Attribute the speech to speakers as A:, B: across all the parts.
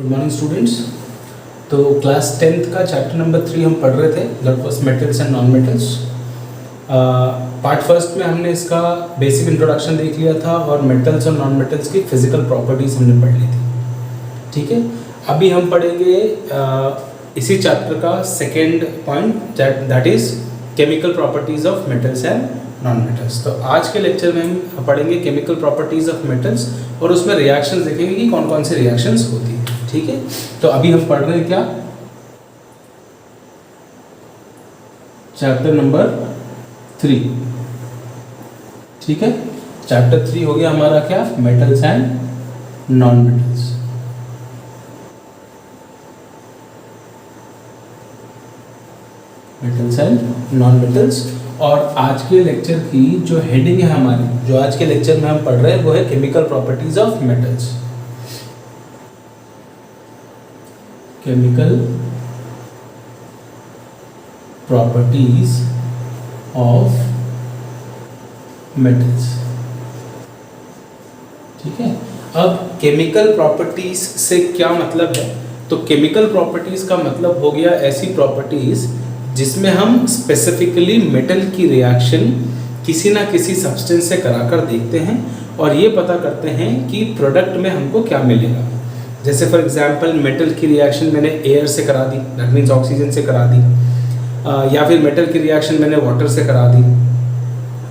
A: Good morning students. तो class 10th का chapter number 3 हम पढ़ रहे थे, that was metals and non metals. Part first में हमने इसका बेसिक इंट्रोडक्शन देख लिया था और मेटल्स और नॉन मेटल्स की फिजिकल प्रॉपर्टीज़ हमने पढ़ ली थी। ठीक है, अभी हम पढ़ेंगे इसी चैप्टर का second point, that is chemical properties of metals and non metals. तो आज के लेक्चर में हम पढ़ेंगे केमिकल प्रॉपर्टीज़ ऑफ मेटल्स और उसमें रिएक्शंस देखेंगे कि कौन कौन सी रिएक्शंस होती है। ठीक है, तो अभी हम पढ़ रहे हैं क्या, चैप्टर नंबर 3। ठीक है, चैप्टर 3 हो गया हमारा क्या, metals and non metals. Metals and non metals. और आज के लेक्चर की जो हेडिंग है हमारी, जो आज के लेक्चर में हम पढ़ रहे हैं वो है chemical properties of metals. Chemical properties of metals. ठीक है, अब केमिकल प्रॉपर्टीज से क्या मतलब है, तो केमिकल प्रॉपर्टीज का मतलब हो गया ऐसी प्रॉपर्टीज जिसमें हम स्पेसिफिकली मेटल की रिएक्शन किसी ना किसी सब्सटेंस से कराकर देखते हैं और ये पता करते हैं कि प्रोडक्ट में हमको क्या मिलेगा। जैसे फॉर एग्जांपल मेटल की रिएक्शन मैंने एयर से करा दी, दैट मीन्स ऑक्सीजन से करा दी, या फिर मेटल की रिएक्शन मैंने वाटर से करा दी।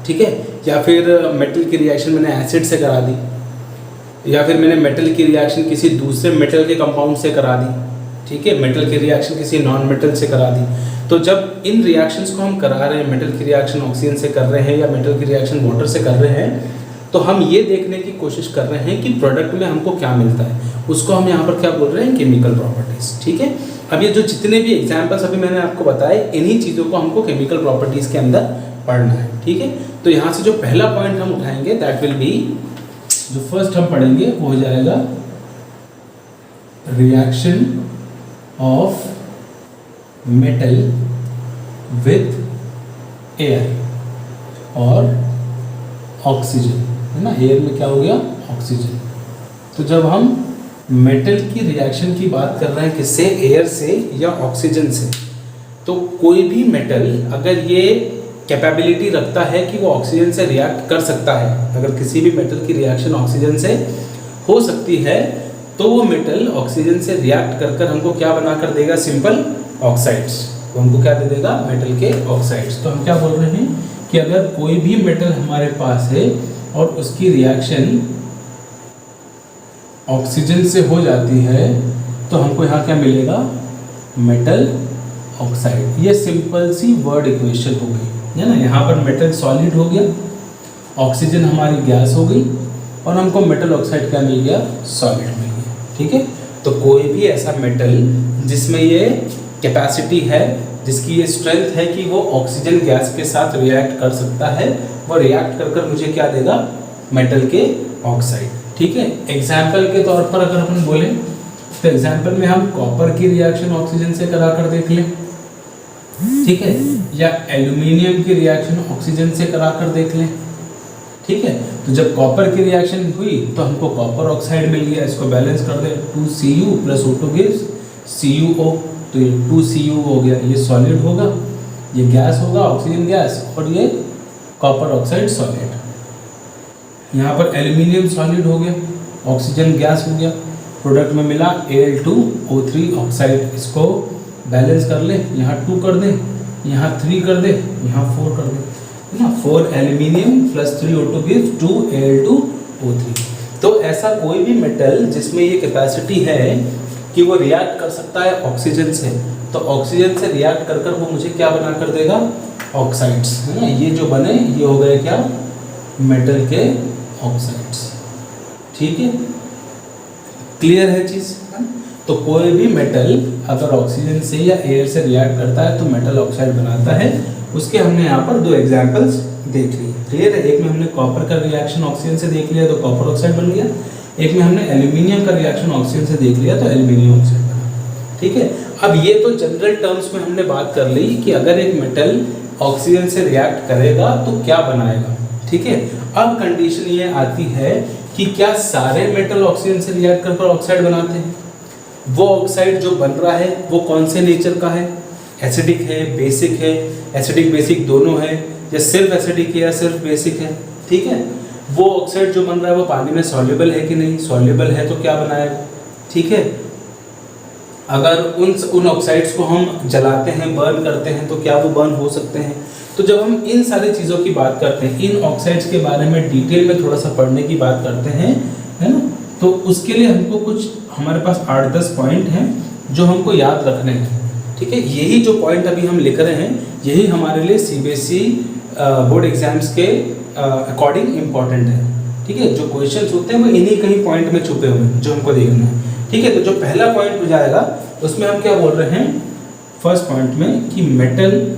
A: ठीक है, या फिर मेटल की रिएक्शन मैंने एसिड से करा दी, या फिर मैंने मेटल की रिएक्शन किसी दूसरे मेटल के कंपाउंड से करा दी। ठीक है, मेटल की रिएक्शन किसी नॉन मेटल से करा दी। तो जब इन रिएक्शंस को हम करा रहे हैं, मेटल की रिएक्शन ऑक्सीजन से कर रहे हैं या मेटल की रिएक्शन वाटर से कर रहे हैं, तो हम ये देखने की कोशिश कर रहे हैं कि प्रोडक्ट में हमको क्या मिलता है। उसको हम यहाँ पर क्या बोल रहे हैं, केमिकल प्रॉपर्टीज। ठीक है, अब ये जो जितने भी एग्जाम्पल्स अभी मैंने आपको बताए, इन्हीं चीज़ों को हमको केमिकल प्रॉपर्टीज के अंदर पढ़ना है। ठीक है, तो यहाँ से जो पहला पॉइंट हम उठाएंगे दैट विल बी, जो फर्स्ट हम पढ़ेंगे वो हो जाएगा reaction of metal with air और ऑक्सीजन, है ना। एयर में क्या हो गया, ऑक्सीजन। तो जब हम मेटल की रिएक्शन की बात कर रहे हैं किससे, एयर से या ऑक्सीजन से, तो कोई भी मेटल अगर ये कैपेबिलिटी रखता है कि वो ऑक्सीजन से रिएक्ट कर सकता है, अगर किसी भी मेटल की रिएक्शन ऑक्सीजन से हो सकती है, तो वो मेटल ऑक्सीजन से रिएक्ट कर कर हमको क्या बना कर देगा, सिंपल ऑक्साइड्स। तो हमको क्या दे देगा, मेटल के ऑक्साइड्स। तो हम क्या बोल रहे हैं कि अगर कोई भी मेटल हमारे पास है और उसकी रिएक्शन ऑक्सीजन से हो जाती है, तो हमको यहाँ क्या मिलेगा, मेटल ऑक्साइड। ये सिंपल सी वर्ड इक्वेशन हो गई, है ना। यहाँ पर मेटल सॉलिड हो गया, ऑक्सीजन हमारी गैस हो गई और हमको मेटल ऑक्साइड क्या मिल गया, सॉलिड मिल गया। ठीक है, तो कोई भी ऐसा मेटल जिसमें ये कैपेसिटी है, जिसकी ये स्ट्रेंथ है कि वो ऑक्सीजन गैस के साथ रिएक्ट कर सकता है, वो रिएक्ट कर कर मुझे क्या देगा, मेटल के ऑक्साइड। ठीक है, एग्जाम्पल के तौर पर अगर अपन बोले तो एग्जाम्पल में हम कॉपर की रिएक्शन ऑक्सीजन से करा कर देख लें। ठीक है, या एल्यूमिनियम की रिएक्शन ऑक्सीजन से करा कर देख लें। ठीक है, तो जब कॉपर की रिएक्शन हुई तो हमको कॉपर ऑक्साइड मिल गया। इसको बैलेंस कर दें, 2Cu + O2 गिव्स CuO, तो ये 2Cu हो गया, ये सॉलिड होगा, ये गैस होगा, ऑक्सीजन गैस, और ये कॉपर ऑक्साइड सॉलिड। यहाँ पर एल्यूमिनियम सॉलिड हो गया, ऑक्सीजन गैस हो गया, प्रोडक्ट में मिला Al2O3 ऑक्साइड। इसको बैलेंस कर ले, यहाँ 2 कर दें, यहाँ 3 कर दें, यहाँ 4 कर दें, है ना। 4 एल्यूमिनियम + 3 O2 गिव्स 2 Al2O3। तो ऐसा कोई भी मेटल जिसमें ये कैपेसिटी है कि वो रिएक्ट कर सकता है ऑक्सीजन से, तो ऑक्सीजन से रिएक्ट कर कर वो मुझे क्या बना कर देगा, ऑक्साइड्स, है ना। ये जो बने ये हो गए क्या, मेटल के ऑक्साइड्स। ठीक है, क्लियर है चीज़। तो कोई भी मेटल अगर ऑक्सीजन से या एयर से रिएक्ट करता है तो मेटल ऑक्साइड बनाता है। उसके हमने यहाँ पर 2 एग्जाम्पल्स देख लिए, क्लियर है। एक में हमने कॉपर का रिएक्शन ऑक्सीजन से देख लिया तो कॉपर ऑक्साइड बन गया, एक में हमने एल्यूमिनियम का रिएक्शन ऑक्सीजन से देख लिया तो एल्यूमिनियम ऑक्साइड बना। ठीक है, अब ये तो जनरल टर्म्स में हमने बात कर ली कि अगर एक मेटल ऑक्सीजन से रिएक्ट करेगा तो क्या बनाएगा। ठीक है, अब कंडीशन ये आती है कि क्या सारे मेटल ऑक्सीजन से रिएक्ट कर ऑक्साइड बनाते हैं। वो ऑक्साइड जो बन रहा है वो कौन से नेचर का है, एसिडिक है, बेसिक है, एसिडिक बेसिक दोनों है, या सिर्फ एसिडिक है या सिर्फ बेसिक है, ठीक है। वो ऑक्साइड जो बन रहा है वो पानी में सॉल्युबल है कि नहीं, सॉल्युबल है तो क्या बनाएगा, ठीक है। अगर उन ऑक्साइड्स को हम जलाते हैं, बर्न करते हैं, तो क्या वो बर्न हो सकते हैं। तो जब हम इन सारी चीज़ों की बात करते हैं, इन ऑक्साइड्स के बारे में डिटेल में थोड़ा सा पढ़ने की बात करते हैं, है ना, तो उसके लिए हमको कुछ, हमारे पास 8-10 पॉइंट हैं जो हमको याद रखने हैं, ठीक है। यही जो पॉइंट अभी हम लिख रहे हैं यही हमारे लिए सीबीएसई बोर्ड एग्जाम्स के अकॉर्डिंग इम्पॉर्टेंट है, ठीक है। जो क्वेश्चंस होते हैं वो इन्हीं कहीं पॉइंट में छुपे हुए हैं जो हमको देखना है, ठीक है। तो जो पहला पॉइंट हो जाएगा उसमें हम क्या बोल रहे हैं, फर्स्ट पॉइंट में कि metal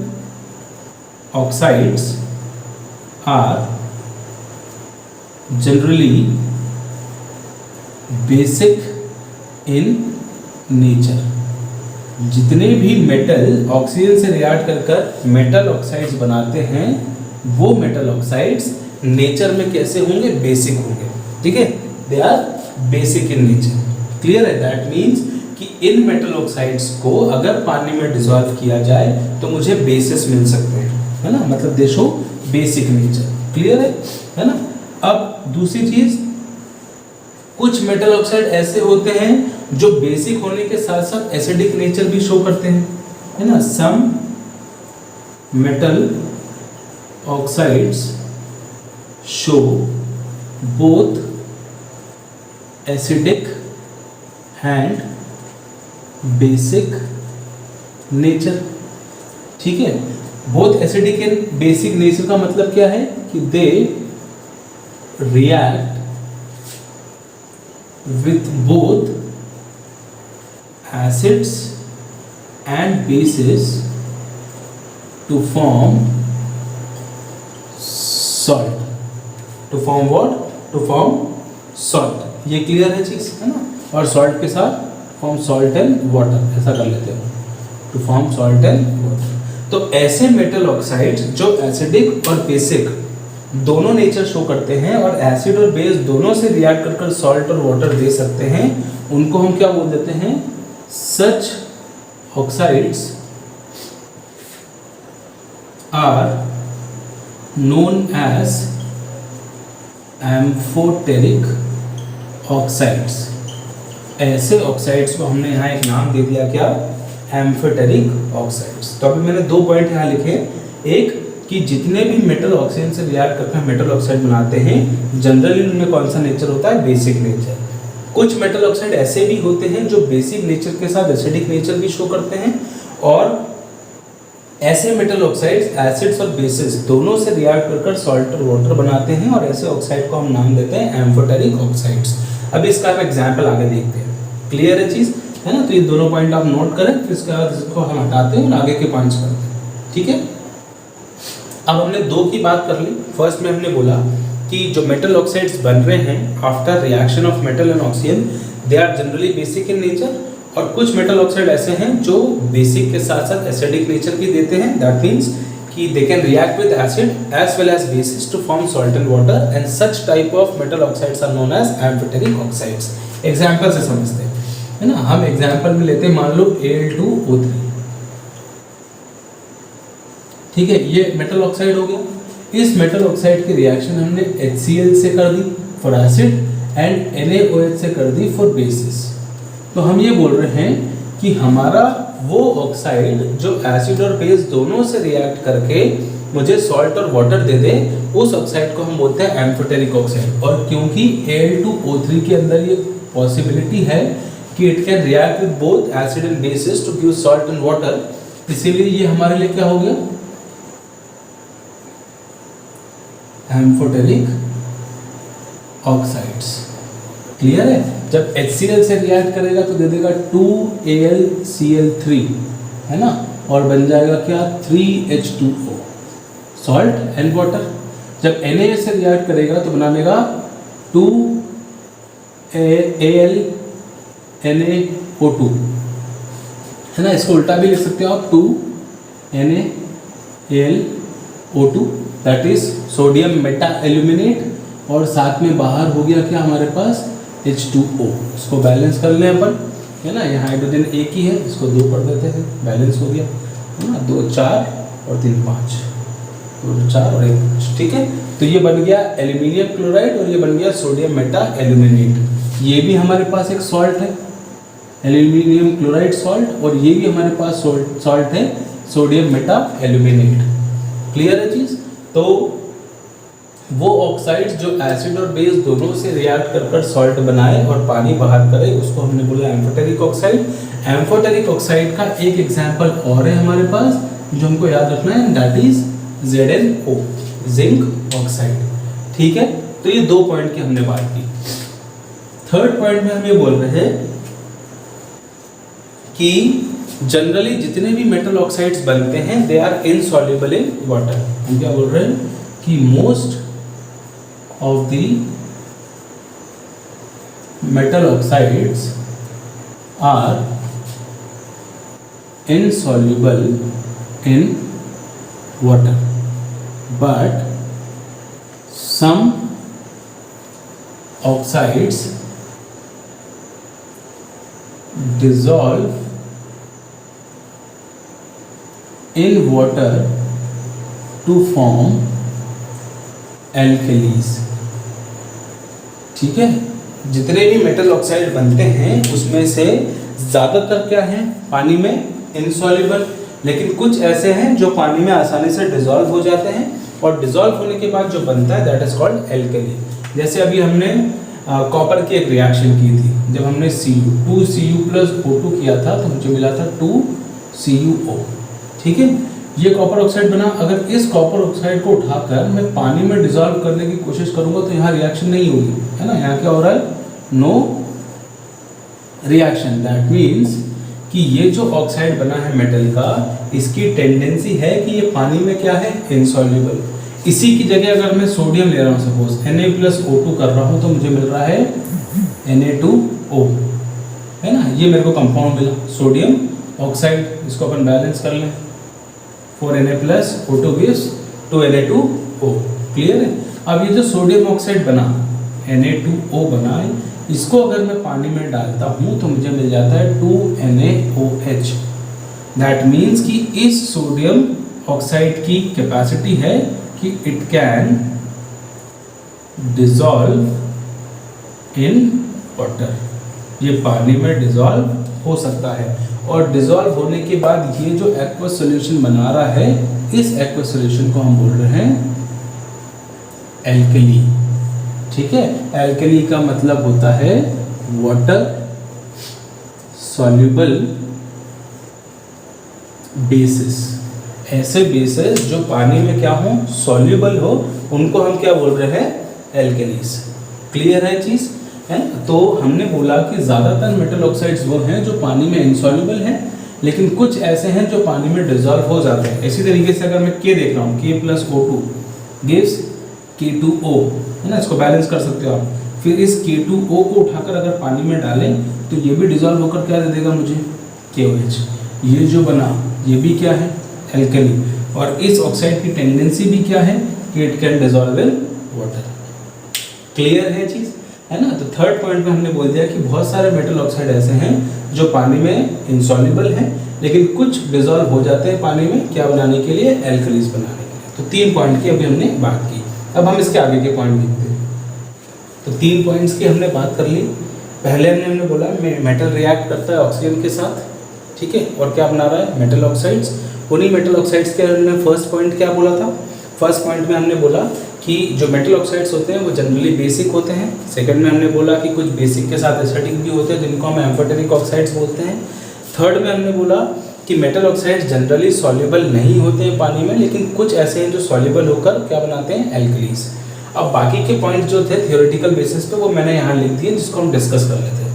A: oxides are generally basic in nature. जितने भी मेटल ऑक्सीजन से रिएक्ट कर कर मेटल ऑक्साइड्स बनाते हैं वो मेटल ऑक्साइड्स नेचर में कैसे होंगे, बेसिक होंगे, ठीक है। They are basic in nature, clear है। दैट मीन्स कि इन मेटल ऑक्साइड्स को अगर पानी में डिसॉल्व किया जाए तो मुझे बेसिस मिल सकते हैं, है ना, मतलब दे शो बेसिक नेचर, क्लियर है ना। अब दूसरी चीज, कुछ मेटल ऑक्साइड ऐसे होते हैं जो बेसिक होने के साथ साथ एसिडिक नेचर भी शो करते हैं, है ना। Some metal oxides show both acidic and basic nature, ठीक है। Both acidic and basic nature का मतलब क्या है कि they react with both acids and bases to form salt. To form what? To form salt. ये क्लियर है चीज, है ना। और सॉल्ट के साथ फॉर्म सॉल्ट एंड वाटर, ऐसा कर लेते हैं, to form salt and water. तो ऐसे मेटल ऑक्साइड्स जो एसिडिक और बेसिक दोनों नेचर शो करते हैं और एसिड और बेस दोनों से रिएक्ट कर कर सॉल्ट और वाटर दे सकते हैं, उनको हम क्या बोल देते हैं, such oxides are known as amphoteric oxides. ऐसे ऑक्साइड्स को हमने यहाँ एक नाम दे दिया, क्या, एम्फोटेरिक ऑक्साइड्स। तो अभी मैंने 2 पॉइंट यहाँ लिखे, एक कि जितने भी मेटल ऑक्सीजन से रिएक्ट करके मेटल ऑक्साइड बनाते हैं जनरली उनमें कौन सा नेचर होता है, बेसिक नेचर। कुछ मेटल ऑक्साइड ऐसे भी होते हैं जो बेसिक नेचर के साथ एसिडिक नेचर भी शो करते हैं, और ऐसे मेटल ऑक्साइड्स एसिड्स और बेसिस दोनों से रिएक्ट कर सॉल्ट और वाटर बनाते हैं, और ऐसे ऑक्साइड को हम नाम देते हैं एम्फोटेरिक ऑक्साइड्स। अब इसका हम एग्जाम्पल आगे देखते हैं, क्लियर है चीज, है ना। तो ये दोनों पॉइंट आप नोट करें, फिर इसके बाद इसको हम हटाते हैं और आगे के पॉइंट्स करते हैं, ठीक है। अब हमने 2 की बात कर ली। फर्स्ट में हमने बोला कि जो मेटल ऑक्साइड्स बन रहे हैं after reaction of metal and oxygen, they are generally basic in nature, और कुछ मेटल ऑक्साइड ऐसे हैं जो बेसिक के साथ साथ एसिडिक नेचर भी देते हैं। दैट मीन्स कि they can react with acid as well as bases to form salt and water, and such type of metal oxides are known as amphoteric oxides. Example से समझते हैं, है ना। हम एग्जाम्पल में लेते हैं, मान लो Al2O3, ठीक है, ये मेटल ऑक्साइड हो गया। इस मेटल ऑक्साइड की रिएक्शन हमने HCl से कर दी फॉर एसिड एंड NaOH से कर दी फॉर बेसिस। तो हम ये बोल रहे हैं कि हमारा वो ऑक्साइड जो एसिड और बेस दोनों से रिएक्ट करके मुझे सॉल्ट और वाटर दे दे, उस ऑक्साइड को हम बोलते हैं एम्फोटेरिक ऑक्साइड। और क्योंकि Al2O3 के अंदर ये पॉसिबिलिटी है कि it can react with both acid and bases to give salt and water, इसीलिए ये हमारे लिए क्या हो गया, एम्फोटेरिक ऑक्साइड्स, क्लियर है। जब HCl से रिएक्ट करेगा तो दे देगा 2AlCl3, है ना, और बन जाएगा क्या, 3H2O, सॉल्ट एंड वाटर। जब NaH से रिएक्ट करेगा तो बना लेगा 2AlNaO2, है ना। इसको उल्टा भी लिख सकते हो आप, 2NaAlO2, that is sodium Meta aluminate, और साथ में बाहर हो गया क्या हमारे पास, H2O। इसको बैलेंस कर लें अपन, है ना, यहाँ हाइड्रोजन एक ही है, इसको 2 कर देते हैं, बैलेंस हो गया, है ना, 2 4 और 3 5, 2 4 और 1, ठीक है। तो ये बन गया एल्यूमिनियम क्लोराइड और ये बन गया सोडियम मेटा एल्यूमिनेट। ये भी हमारे पास एक सॉल्ट है, एल्यूमिनियम क्लोराइड सॉल्ट, और ये भी हमारे पास सॉल्ट है सोडियम मेटा एल्यूमिनेट। क्लियर है चीज़। तो वो ऑक्साइड्स जो एसिड और बेस दोनों से रिएक्ट कर कर सॉल्ट बनाए और पानी बाहर करे, उसको हमने बोला एम्फोटेरिक ऑक्साइड। एम्फोटेरिक ऑक्साइड का एक एग्जाम्पल और है हमारे पास जो हमको याद रखना है, that is ZnO, zinc oxide. ठीक है, तो ये 2 पॉइंट की हमने बात की। थर्ड पॉइंट में हम ये बोल रहे हैं कि जनरली जितने भी मेटल ऑक्साइड्स बनते हैं they are insoluble in water. हम क्या बोल रहे हैं कि most of the metal oxides are insoluble in water, but some oxides dissolve in water to form alkalis। ठीक है, जितने भी मेटल ऑक्साइड बनते हैं उसमें से ज़्यादातर क्या है, पानी में इनसॉल्युबल, लेकिन कुछ ऐसे हैं जो पानी में आसानी से डिसॉल्व हो जाते हैं और डिसॉल्व होने के बाद जो बनता है दैट इज कॉल्ड एल्कली। जैसे अभी हमने कॉपर की एक रिएक्शन की थी, जब हमने Cu2Cu+O2 किया था तो मुझे मिला था 2CuO। ठीक है, ये कॉपर ऑक्साइड बना। अगर इस कॉपर ऑक्साइड को उठाकर मैं पानी में डिसॉल्व करने की कोशिश करूंगा तो यहाँ रिएक्शन नहीं होगी, है ना। यहाँ क्या हो रहा है, नो रिएक्शन। दैट मीन्स कि ये जो ऑक्साइड बना है मेटल का, इसकी टेंडेंसी है कि ये पानी में क्या है, इनसॉल्युबल। इसी की जगह अगर मैं सोडियम ले रहा हूँ, सपोज Na+O2 कर रहा हूँ तो मुझे मिल रहा है Na2O, है ना। ये मेरे को कंपाउंड मिला सोडियम ऑक्साइड। इसको अपन बैलेंस कर लें, 4Na+O2 gives 2Na2O। क्लियर है। अब ये जो सोडियम ऑक्साइड बना, Na2O बना है, इसको अगर मैं पानी में डालता हूँ तो मुझे मिल जाता है 2NaOH। दैट मीन्स कि इस सोडियम ऑक्साइड की कैपेसिटी है कि it can dissolve in water, ये पानी में डिसॉल्व हो सकता है। और डिसॉल्व होने के बाद ये जो एक्वस सॉल्यूशन बना रहा है, इस एक्वस सॉल्यूशन को हम बोल रहे हैं एल्कली। ठीक है, एल्कली का मतलब होता है वाटर सॉल्युबल बेसिस। ऐसे बेसिस जो पानी में क्या हो, सॉल्युबल हो, उनको हम क्या बोल रहे हैं, एल्कलीज। क्लियर है चीज है। तो हमने बोला कि ज़्यादातर मेटल ऑक्साइड्स वो हैं जो पानी में इनसॉल्युबल हैं, लेकिन कुछ ऐसे हैं जो पानी में डिसॉल्व हो जाते हैं। इसी तरीके से अगर मैं K देख रहा हूँ, K+O2 गिव्स K2O, है ना, इसको बैलेंस कर सकते हो आप। फिर इस K2O को उठाकर अगर पानी में डालें तो ये भी डिसॉल्व होकर क्या दे देगा मुझे, KOH। ये जो बना ये भी क्या है, एल्कली। और इस ऑक्साइड की टेंडेंसी भी क्या है कि it can dissolve in water. Clear है चीज़, है ना। तो थर्ड पॉइंट में हमने बोल दिया कि बहुत सारे मेटल ऑक्साइड ऐसे हैं जो पानी में इनसॉल्युबल हैं, लेकिन कुछ डिसॉल्व हो जाते हैं पानी में, क्या बनाने के लिए, एल्कलीज बनाने के लिए। तो 3 पॉइंट की अभी हमने बात की। अब हम इसके आगे के पॉइंट देखते हैं। तो 3 पॉइंट्स की हमने बात कर ली। पहले हमने बोला मेटल रिएक्ट करता है ऑक्सीजन के साथ, ठीक है, और क्या बना रहा है, मेटल ऑक्साइड्स। उन्हीं मेटल ऑक्साइड्स के हमने फर्स्ट पॉइंट क्या बोला था, फर्स्ट पॉइंट में हमने बोला कि जो मेटल ऑक्साइड्स होते हैं वो जनरली बेसिक होते हैं। सेकंड में हमने बोला कि कुछ बेसिक के साथ एसिडिक भी होते हैं जिनको हम एम्फोटेरिक ऑक्साइड्स बोलते हैं। थर्ड में हमने बोला कि मेटल ऑक्साइड्स जनरली सॉल्युबल नहीं होते हैं पानी में, लेकिन कुछ ऐसे हैं जो सॉल्युबल होकर क्या बनाते हैं, एल्कलीज। अब बाकी के पॉइंट जो थे थियोरेटिकल बेसिस पे वो मैंने यहाँ लिख दिए, जिसको हम डिस्कस कर लेते हैं।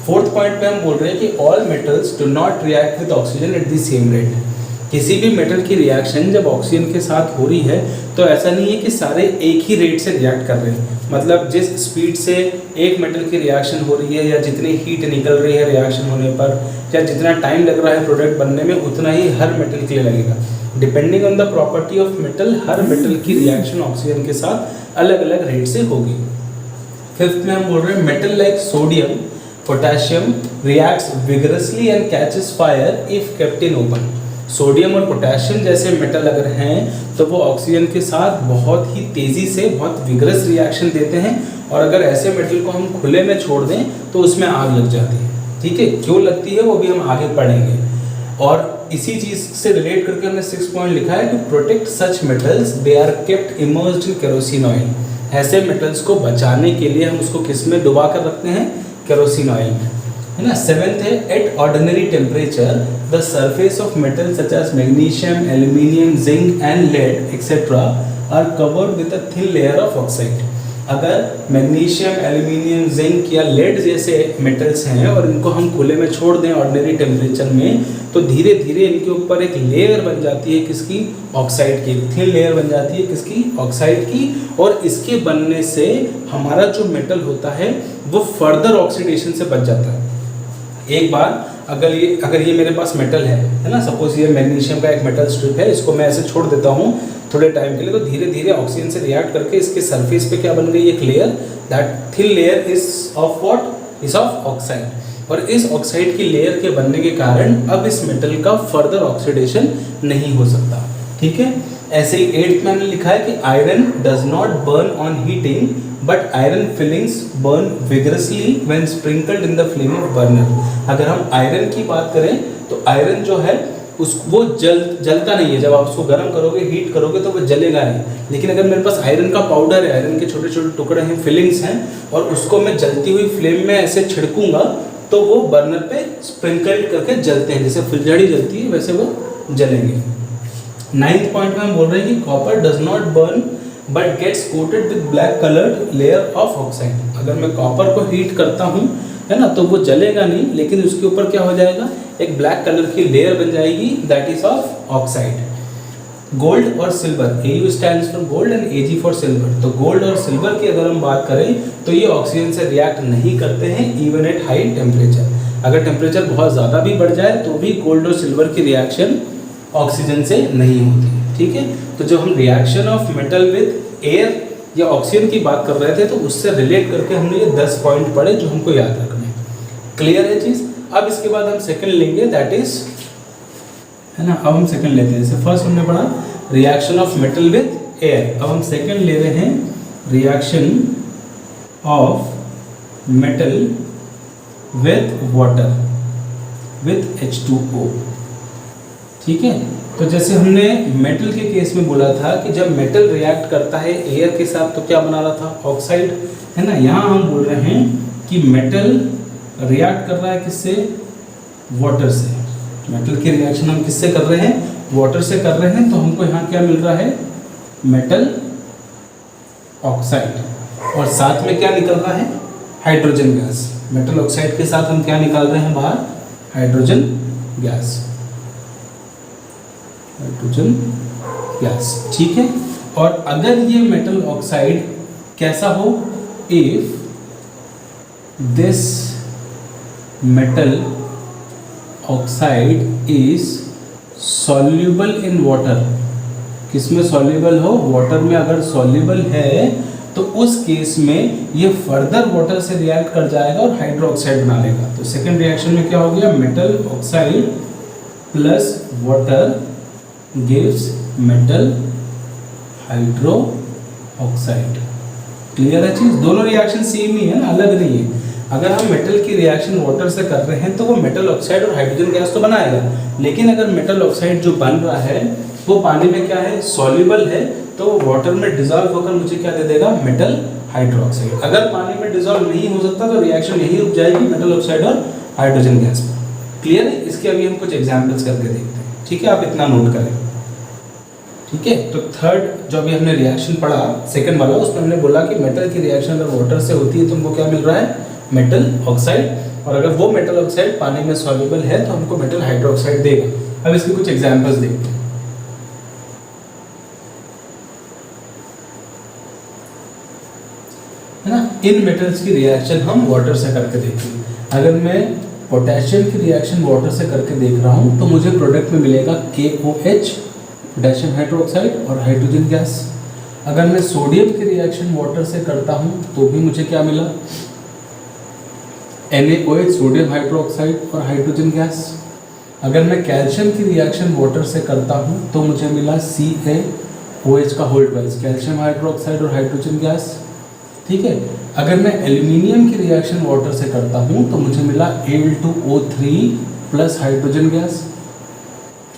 A: फोर्थ पॉइंट पे हम बोल रहे हैं कि all metals do not react with oxygen at the same rate. किसी भी मेटल की रिएक्शन जब ऑक्सीजन के साथ हो रही है तो ऐसा नहीं है कि सारे एक ही रेट से रिएक्ट कर रहे हैं। मतलब जिस स्पीड से एक मेटल की रिएक्शन हो रही है, या जितनी हीट निकल रही है रिएक्शन होने पर, या जितना टाइम लग रहा है प्रोडक्ट बनने में, उतना ही हर मेटल के लिए लगेगा। Depending on the property of metal, her metal की रिएक्शन ऑक्सीजन के साथ अलग अलग रेट से होगी। फिफ्थ में हम बोल रहे हैं metal like sodium potassium reacts vigorously and catches fire if kept in open. Sodium और पोटेशियम जैसे मेटल अगर हैं तो वो ऑक्सीजन के साथ बहुत ही तेज़ी से बहुत विगरस रिएक्शन देते हैं, और अगर ऐसे मेटल को हम खुले में छोड़ दें तो उसमें आग लग जाती है। ठीक है, क्यों लगती है वो भी हम आगे पढ़ेंगे। और इसी चीज़ से रिलेट करके हमने 6 पॉइंट लिखा है, to protect such metals they are kept immersed in kerosene oil. ऐसे मेटल्स को बचाने के लिए हम उसको किस में डुबा कर रखते हैं, केरोसिन ऑयल में, है ना। 7th है, at ordinary temperature the surface of metal such as magnesium, aluminium, zinc and lead etcetera are covered with a thin layer of oxide. अगर मैग्नीशियम, एल्यूमिनियम, जिंक या लेड जैसे मेटल्स हैं और इनको हम खुले में छोड़ दें ऑर्डिनरी टेम्परेचर में, तो धीरे धीरे इनके ऊपर एक लेयर बन जाती है किसकी, ऑक्साइड की। थिन लेयर बन जाती है किसकी, ऑक्साइड की। और इसके बनने से हमारा जो मेटल होता है वो फर्दर ऑक्सीडेशन से बच जाता है। एक बार अगर ये मेरे पास मेटल है ना, सपोज ये मैग्नीशियम का एक मेटल स्ट्रिप है, इसको मैं ऐसे छोड़ देता हूँ थोड़े टाइम के लिए, तो धीरे धीरे ऑक्सीजन से रिएक्ट करके इसके सरफेस पे क्या बन गई, एक layer. That thin layer is of what, is of oxide. और इस ऑक्साइड की लेयर के बनने के कारण अब इस मेटल का फर्दर ऑक्सीडेशन नहीं हो सकता। ठीक है, ऐसे ही 8th में हमने लिखा है कि iron does not burn on heating but iron filings burn vigorously when sprinkled in the flame of burner. अगर हम आयरन की बात करें तो आयरन जो है वो जलता नहीं है। जब आप उसको गर्म करोगे, हीट करोगे तो वो जलेगा नहीं। लेकिन अगर मेरे पास आयरन का पाउडर है, आयरन के छोटे छोटे टुकड़े हैं, फिलिंग्स हैं, और उसको मैं जलती हुई फ्लेम में ऐसे छिड़कूंगा तो वो बर्नर पे स्प्रिंकल्ड करके जलते हैं, जैसे फुलझड़ी जलती है वैसे वो जलेंगे। 9th पॉइंट में हम बोल रहे हैं कि copper does not burn but gets coated with black coloured layer of oxide. अगर मैं कॉपर को हीट करता हूँ, है ना, तो वो जलेगा नहीं, लेकिन उसके ऊपर क्या हो जाएगा, एक ब्लैक कलर की लेयर बन जाएगी, that is of oxide. Gold और silver, AU stands for gold and AG for silver. तो गोल्ड और सिल्वर की अगर हम बात करें तो ये ऑक्सीजन से रिएक्ट नहीं करते हैं इवन एट हाई टेम्परेचर। अगर टेम्परेचर बहुत ज़्यादा भी बढ़ जाए तो भी गोल्ड और सिल्वर की रिएक्शन ऑक्सीजन से नहीं होती। ठीक है, तो जब हम reaction of metal with air या ऑक्सीजन की बात कर रहे थे तो उससे रिलेट करके हमने ये 10 पॉइंट पढ़े जो हमको याद रखने हैं। क्लियर है चीज़। अब इसके बाद हम सेकंड लेंगे, दैट इज, है ना, अब हम सेकंड लेते हैं। जैसे फर्स्ट हमने पढ़ा reaction of metal with air, अब हम सेकंड ले रहे हैं reaction of metal with water with H2O। ठीक है, तो जैसे हमने मेटल के केस में बोला था कि जब मेटल रिएक्ट करता है एयर के साथ तो क्या बना रहा था, ऑक्साइड, है ना। यहाँ हम बोल रहे हैं कि मेटल रिएक्ट कर रहा है किससे, वाटर से। मेटल की रिएक्शन हम किससे कर रहे हैं, वाटर से कर रहे हैं। तो हमको यहाँ क्या मिल रहा है, मेटल ऑक्साइड, और साथ में क्या निकल रहा है, हाइड्रोजन गैस। मेटल ऑक्साइड के साथ हम क्या निकाल रहे हैं बाहर, हाइड्रोजन गैस, हाइड्रोजन गैस। ठीक है, और अगर ये मेटल ऑक्साइड कैसा हो, if this metal oxide is soluble in water, किसमें सॉल्युबल हो, वाटर में अगर सॉल्युबल है तो उस केस में ये फर्दर वाटर से रिएक्ट कर जाएगा और हाइड्रोक्साइड बना लेगा। तो सेकेंड रिएक्शन में क्या हो गया, metal oxide plus water gives metal hydro oxide. Clear है चीज, दोनों रिएक्शन सेम ही है ना, अलग नहीं है। अगर हम मेटल की रिएक्शन वाटर से कर रहे हैं तो वो मेटल ऑक्साइड और हाइड्रोजन गैस तो बनाएगा, लेकिन अगर मेटल ऑक्साइड जो बन रहा है वो पानी में क्या है, सॉल्युबल है, तो वाटर में डिजॉल्व होकर मुझे क्या दे देगा, मेटल हाइड्रोक्साइड। अगर पानी में डिजॉल्व नहीं हो सकता तो रिएक्शन यही रुक जाएगी मेटल ऑक्साइड और हाइड्रोजन गैस में। क्लियर है, इसके अभी हम कुछ एग्जाम्पल्स करके देखते हैं। ठीक है, आप इतना नोट करें। ठीक है, तो थर्ड जो अभी हमने रिएक्शन पढ़ा सेकंड वाला, उसमें हमने बोला कि मेटल की रिएक्शन अगर वाटर से होती है तो हमको क्या मिल रहा है, मेटल ऑक्साइड, और अगर वो मेटल ऑक्साइड पानी में सॉल्युबल है तो हमको मेटल हाइड्रोक्साइड देगा। अब इसके कुछ एग्जांपल्स देखते हैं। है ना, इन मेटल्स की रिएक्शन हम वाटर से करके देखेंगे। अगर मैं पोटेशियम की रिएक्शन वाटर से करके देख रहा हूँ तो मुझे प्रोडक्ट में मिलेगा KOH, पोटेशियम हाइड्रोक्साइड और हाइड्रोजन गैस। अगर मैं सोडियम की रिएक्शन वाटर से करता हूँ तो भी मुझे क्या मिला, NaOH सोडियम हाइड्रोक्साइड और हाइड्रोजन गैस। अगर मैं कैल्शियम की रिएक्शन वाटर से करता हूँ तो मुझे मिला CaOH का होल ट्वाइस, कैल्शियम हाइड्रोक्साइड और हाइड्रोजन गैस। ठीक है, अगर मैं एल्यूमिनियम की रिएक्शन वाटर से करता हूँ तो मुझे मिला Al2O3 प्लस हाइड्रोजन गैस।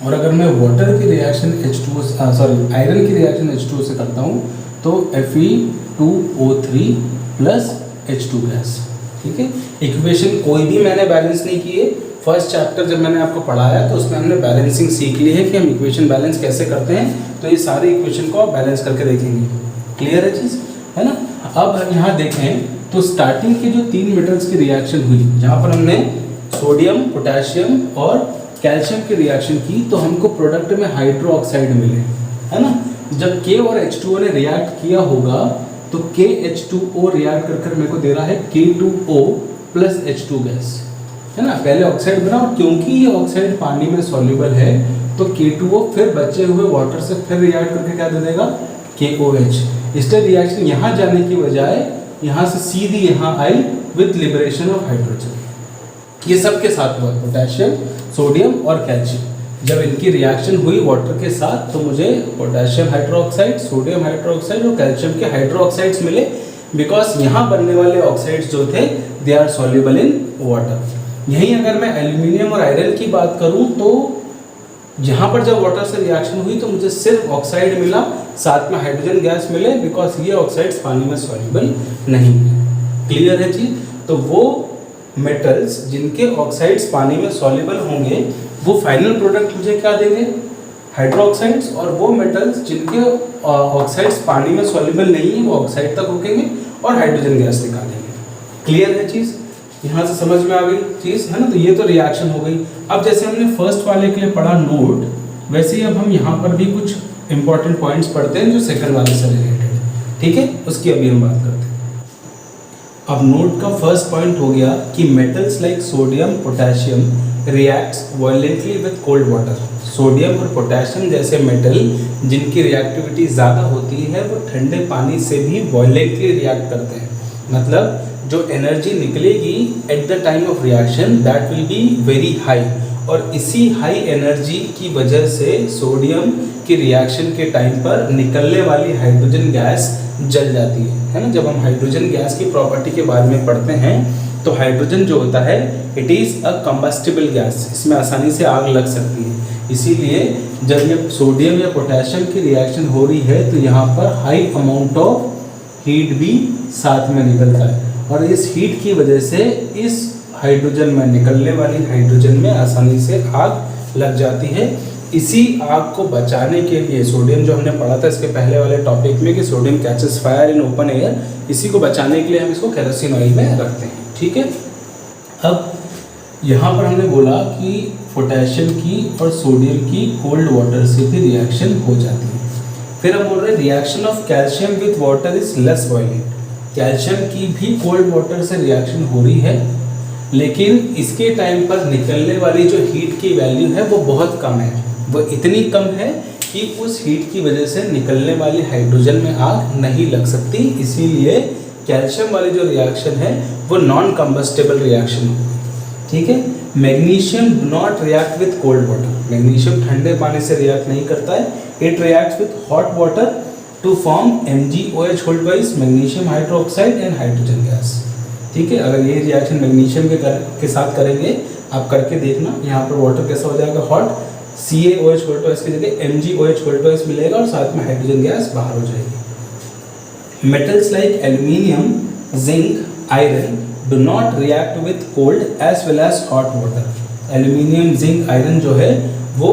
A: और अगर मैं वाटर की रिएक्शन आयरन की रिएक्शन H2O से करता हूँ तो Fe2O3 प्लस H2 गैस। ठीक है, इक्वेशन कोई भी मैंने बैलेंस नहीं की है। फर्स्ट चैप्टर जब मैंने आपको पढ़ाया तो उसमें हमने बैलेंसिंग सीख ली है कि हम इक्वेशन बैलेंस कैसे करते हैं, तो ये सारी इक्वेशन को आप बैलेंस करके देखेंगे। क्लियर है चीज़, है ना। अब यहाँ देखें तो स्टार्टिंग की जो 3 मेटल्स की रिएक्शन हुई, जहाँ पर हमने सोडियम, पोटेशियम और कैल्शियम की रिएक्शन की, तो हमको प्रोडक्ट में हाइड्रो ऑक्साइड मिले, है ना। जब K और H2O ने रिएक्ट किया होगा तो KH2O रिएक्ट कर मेरे को दे रहा है K2O प्लस H2 गैस, है ना। पहले ऑक्साइड बना और क्योंकि ये ऑक्साइड पानी में सॉल्युबल है तो K2O फिर बचे हुए वाटर से फिर रिएक्ट करके क्या दे देगा, KOH। इसलिए रिएक्शन यहाँ जाने की बजाय यहाँ से सीधी यहाँ आई विद लिबरेशन ऑफ हाइड्रोजन। ये सब के साथ हुआ, पोटेशियम, सोडियम और कैल्शियम। जब इनकी रिएक्शन हुई वाटर के साथ तो मुझे पोटेशियम हाइड्रोक्साइड, सोडियम हाइड्रोक्साइड और कैल्शियम के हाइड्रोक्साइड्स मिले, बिकॉज यहाँ बनने वाले ऑक्साइड्स जो थे they are soluble in water. यहीं अगर मैं एल्यूमिनियम और आयरन की बात करूँ तो यहाँ पर जब वाटर से रिएक्शन हुई तो मुझे सिर्फ ऑक्साइड मिला, साथ में हाइड्रोजन गैस मिले, बिकॉज ये ऑक्साइड्स पानी में सॉल्युबल नहीं है। क्लियर है चीज। तो वो मेटल्स जिनके ऑक्साइड्स पानी में सॉल्युबल होंगे वो फाइनल प्रोडक्ट मुझे क्या देंगे, हाइड्रोक्साइड्स। और वो मेटल्स जिनके ऑक्साइड्स पानी में सॉल्युबल नहीं है वो ऑक्साइड तक रुकेंगे और हाइड्रोजन गैस निकालेंगे। क्लियर है चीज़, यहाँ से समझ में आ गई चीज़, है ना। तो ये तो रिएक्शन हो गई। अब जैसे हमने फर्स्ट वाले के लिए पढ़ा नोट, वैसे ही अब हम यहाँ पर भी कुछ इंपॉर्टेंट पॉइंट्स पढ़ते हैं जो सेकंड वाले से रिलेटेड है। ठीक है, उसकी अभी हम बात करते हैं। अब नोट का फर्स्ट पॉइंट हो गया कि metals like sodium, potassium reacts violently with cold water. Sodium और पोटेशियम जैसे मेटल जिनकी रिएक्टिविटी ज़्यादा होती है वो ठंडे पानी से भी वायलेंटली रिएक्ट करते हैं। मतलब जो एनर्जी निकलेगी at the time of reaction that will be very high, और इसी हाई एनर्जी की वजह से सोडियम की रिएक्शन के टाइम पर निकलने वाली हाइड्रोजन गैस जल जाती है ना। जब हम हाइड्रोजन गैस की प्रॉपर्टी के बारे में पढ़ते हैं तो हाइड्रोजन जो होता है it is a combustible gas, इसमें आसानी से आग लग सकती है। इसीलिए जब ये सोडियम या पोटेशियम की रिएक्शन हो रही है तो यहाँ पर हाई अमाउंट ऑफ हीट भी साथ में निकलता है, और इस हीट की वजह से इस हाइड्रोजन में निकलने वाली हाइड्रोजन में आसानी से आग लग जाती है। इसी आग को बचाने के लिए सोडियम जो हमने पढ़ा था इसके पहले वाले टॉपिक में कि sodium catches fire in open air, इसी को बचाने के लिए हम इसको केरोसिन ऑयल में रखते हैं। ठीक है, अब यहाँ पर हमने बोला कि पोटेशियम की और सोडियम की कोल्ड वाटर से भी रिएक्शन हो जाती है। फिर हम बोल रहे हैं reaction of calcium with water is less violent. Calcium की भी कोल्ड वाटर से रिएक्शन हो रही है, लेकिन इसके टाइम पर निकलने वाली जो हीट की वैल्यू है वो बहुत कम है। वो इतनी कम है कि उस हीट की वजह से निकलने वाली हाइड्रोजन में आग नहीं लग सकती। इसीलिए कैल्शियम वाली जो रिएक्शन है वो नॉन कंबस्टेबल रिएक्शन होगी। ठीक है, magnesium do not react with cold water. Magnesium ठंडे पानी से रिएक्ट नहीं करता है, it reacts with hot water to form MgOH whole twice, magnesium hydroxide and hydrogen gas. ठीक है, अगर ये रिएक्शन मैग्नीशियम के साथ करेंगे, आप करके देखना, यहाँ पर वाटर कैसा हो जाएगा, हॉट, CaOH होल ट्वाइस की जगह MgOH होल ट्वाइस मिलेगा और साथ में हाइड्रोजन गैस बाहर हो जाएगी। Metals like aluminium, zinc, iron do not react with cold as well as hot water. Aluminium, zinc, iron जो है वो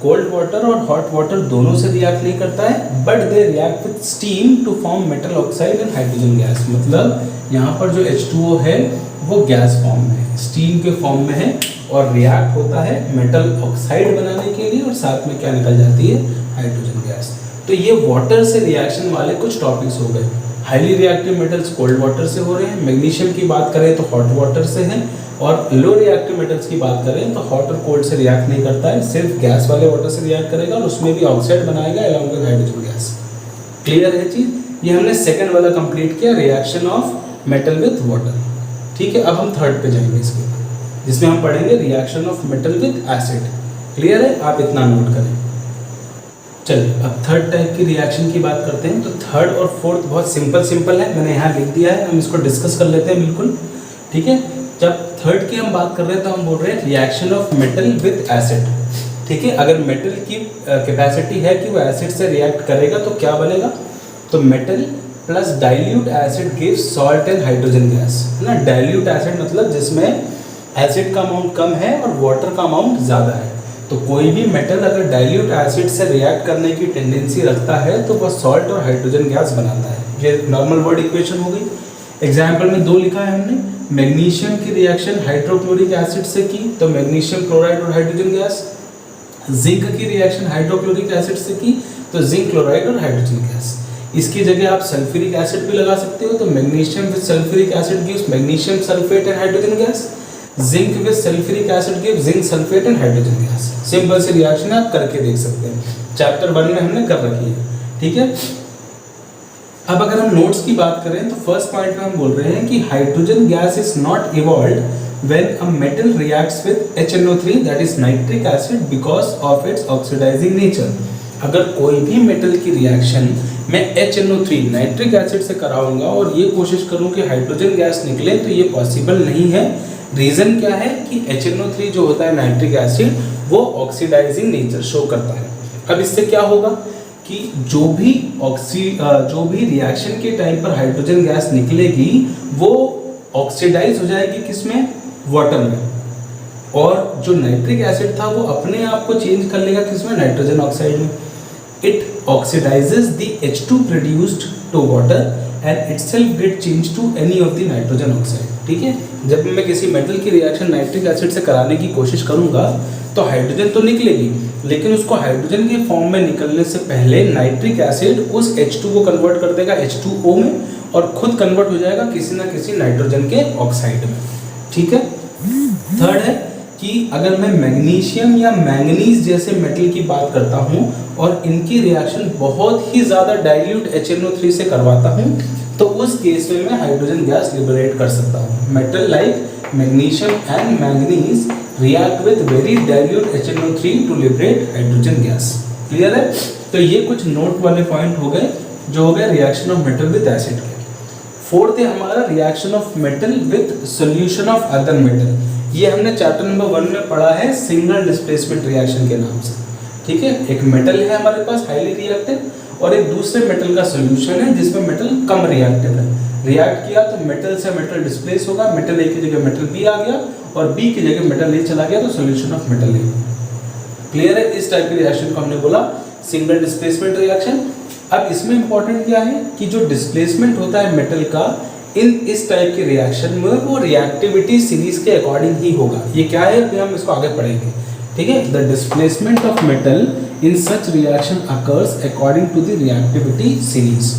A: कोल्ड वाटर और हॉट वाटर दोनों से रिएक्ट नहीं करता है, but they react with steam to form metal oxide and hydrogen gas. मतलब यहाँ पर जो H2O है वो गैस फॉर्म में है, स्टीम के फॉर्म में है, और रिएक्ट होता है मेटल ऑक्साइड बनाने के लिए, और साथ में क्या निकल जाती है, हाइड्रोजन गैस। तो ये वाटर से रिएक्शन वाले कुछ टॉपिक्स हो गए। Highly reactive metals cold water से हो रहे हैं, मैग्नीशियम की बात करें तो हॉट वाटर से है, और लो रिएक्टिव मेटल्स की बात करें तो हॉट और कोल्ड से रिएक्ट नहीं करता है, सिर्फ गैस वाले वाटर से रिएक्ट करेगा और उसमें भी ऑक्साइड बनाएगा along with hydrogen gas. Clear है चीज। ये हमने सेकंड वाला कंप्लीट किया, reaction of metal with water. ठीक है, अब हम थर्ड पे जाएंगे इसके, जिसमें हम पढ़ेंगे reaction of metal with acid. Clear है, आप इतना नोट करें। चलिए अब थर्ड टाइप की रिएक्शन की बात करते हैं। तो थर्ड और फोर्थ बहुत सिंपल है, मैंने यहाँ लिख दिया है, हम इसको डिस्कस कर लेते हैं बिल्कुल। ठीक है, जब थर्ड की हम बात कर रहे हैं तो हम बोल रहे हैं reaction of metal with acid. ठीक है, अगर मेटल की कैपेसिटी है कि वो एसिड से रिएक्ट करेगा तो क्या बनेगा, तो metal plus dilute acid gives salt and hydrogen gas, है ना। डाइल्यूट एसिड मतलब जिसमें एसिड का अमाउंट कम है और वाटर का अमाउंट ज़्यादा है। तो कोई भी मेटल अगर डाइल्यूट एसिड से रिएक्ट करने की टेंडेंसी रखता है तो वह सॉल्ट और हाइड्रोजन गैस बनाता है। ये नॉर्मल वर्ड इक्वेशन हो गई। एग्जाम्पल में 2 लिखा है हमने, मैग्नीशियम की रिएक्शन हाइड्रोक्लोरिक एसिड से की तो मैग्नीशियम क्लोराइड और हाइड्रोजन गैस। जिंक की रिएक्शन हाइड्रोक्लोरिक एसिड से की तो जिंक क्लोराइड और हाइड्रोजन गैस। इसकी जगह आप सल्फ्यूरिक एसिड भी लगा सकते हो, तो magnesium with sulphuric acid gives magnesium sulphate and hydrogen gas. Zinc with sulphuric acid gives zinc sulphate and hydrogen gas. Simple सी रिएक्शन आप करके देख सकते हैं, चैप्टर 1 में हमने कर रखी है। ठीक है, अब अगर हम नोट्स की बात करें तो फर्स्ट पॉइंट में हम बोल रहे हैं कि hydrogen gas is not evolved when a metal reacts with HNO3 that is nitric acid because of its oxidizing nature। अगर कोई भी मेटल की रिएक्शन मैं HNO3 नाइट्रिक एसिड से कराऊंगा और ये कोशिश करूं कि हाइड्रोजन गैस निकले तो ये पॉसिबल नहीं है। रीज़न क्या है कि HNO3 जो होता है नाइट्रिक एसिड वो ऑक्सीडाइजिंग नेचर शो करता है। अब इससे क्या होगा कि जो भी रिएक्शन के टाइम पर हाइड्रोजन गैस निकलेगी वो ऑक्सीडाइज हो जाएगी किसमें, वाटर में, और जो नाइट्रिक एसिड था वो अपने आप को चेंज कर लेगा किसमें, नाइट्रोजन ऑक्साइड में। It oxidises the H2 produced to water and itself get change to any of the nitrogen oxide. ठीक है, जब मैं किसी मेटल की रिएक्शन नाइट्रिक एसिड से कराने की कोशिश करूंगा तो हाइड्रोजन तो निकलेगी, लेकिन उसको हाइड्रोजन के फॉर्म में निकलने से पहले नाइट्रिक एसिड उस H2 को कन्वर्ट कर देगा H2O में और खुद कन्वर्ट हो जाएगा किसी ना किसी नाइट्रोजन के ऑक्साइड में। ठीक है, थर्ड है कि अगर मैं मैग्नीशियम या मैंगनीज जैसे मेटल की बात करता हूं और इनकी रिएक्शन बहुत ही ज़्यादा डाइल्यूट HNO3 से करवाता हूं तो उस केस में मैं हाइड्रोजन गैस लिबरेट कर सकता हूं। Metal like magnesium and manganese react with very dilute HNO3 to liberate hydrogen gas. Clear है, तो ये कुछ नोट वाले पॉइंट हो गए जो हो गए reaction of metal with acid के। फोर्थ है हमारा reaction of metal with solution of other metal. ये हमने चैप्टर नंबर 1 में पढ़ा है सिंगल डिस्प्लेसमेंट रिएक्शन के नाम से। ठीक है, एक मेटल है हमारे पास हाईली रिएक्टिव और एक दूसरे मेटल का सॉल्यूशन है जिसमें मेटल कम रिएक्टिव है। रिएक्ट किया तो मेटल से मेटल डिस्प्लेस होगा, मेटल ए की जगह मेटल बी आ गया और बी की जगह मेटल ए चला गया तो solution of metal A. Clear है, इस टाइप की रिएक्शन को हमने बोला सिंगल डिस्प्लेसमेंट रिएक्शन। अब इसमें इंपॉर्टेंट क्या है कि जो डिस्प्लेसमेंट होता है मेटल का इस टाइप के रिएक्शन में वो रिएक्टिविटी सीरीज के अकॉर्डिंग ही होगा। ये क्या है अभी हम इसको आगे पढ़ेंगे। ठीक है, the displacement of metal in such reaction occurs according to the reactivity series.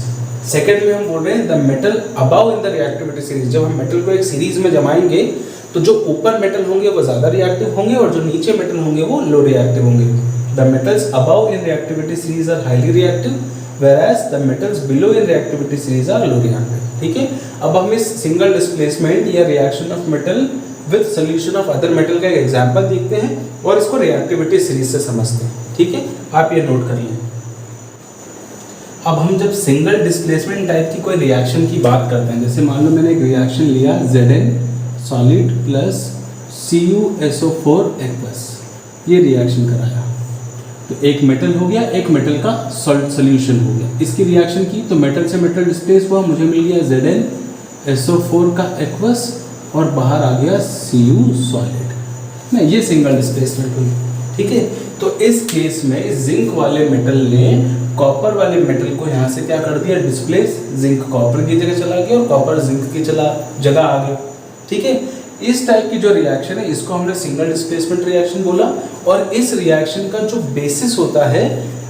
A: Second में हम बोल रहे हैं the metal above in the reactivity series. जब हम मेटल को एक सीरीज में जमाएंगे तो जो ऊपर मेटल होंगे वो ज़्यादा रिएक्टिव होंगे और जो नीचे मेटल होंगे वो लो रिएक्टिव होंगे। The metals above in reactivity series are highly reactive whereas the metals below in reactivity series are low reactive। ठीक है, अब हम इस सिंगल डिस्प्लेसमेंट या reaction of metal with solution of other metal का एक example देखते हैं और इसको रिएक्टिविटी सीरीज से समझते हैं। ठीक है, आप ये नोट कर लें। अब हम जब सिंगल डिस्प्लेसमेंट टाइप की कोई रिएक्शन की बात करते हैं, जैसे मान लो मैंने एक रिएक्शन लिया Zn सॉलिड प्लस CuSO4 ये रिएक्शन कराया तो एक मेटल हो गया, एक मेटल का सॉल्यूशन हो गया। इसकी रिएक्शन की तो मेटल से मेटल डिस्प्लेस हुआ, मुझे मिल गया ZnSO4 का एक्वस और बाहर आ गया Cu सॉलिड। ना ये सिंगल डिस्प्लेसमेंट हुई। ठीक है, तो इस केस में जिंक वाले मेटल ने कॉपर वाले मेटल को यहाँ से क्या कर दिया, डिस्प्लेस। जिंक कॉपर की जगह चला गया और कॉपर जिंक की जगह आ गया। ठीक है, इस टाइप की जो रिएक्शन है इसको हमने सिंगल डिस्प्लेसमेंट रिएक्शन बोला और इस रिएक्शन का जो बेसिस होता है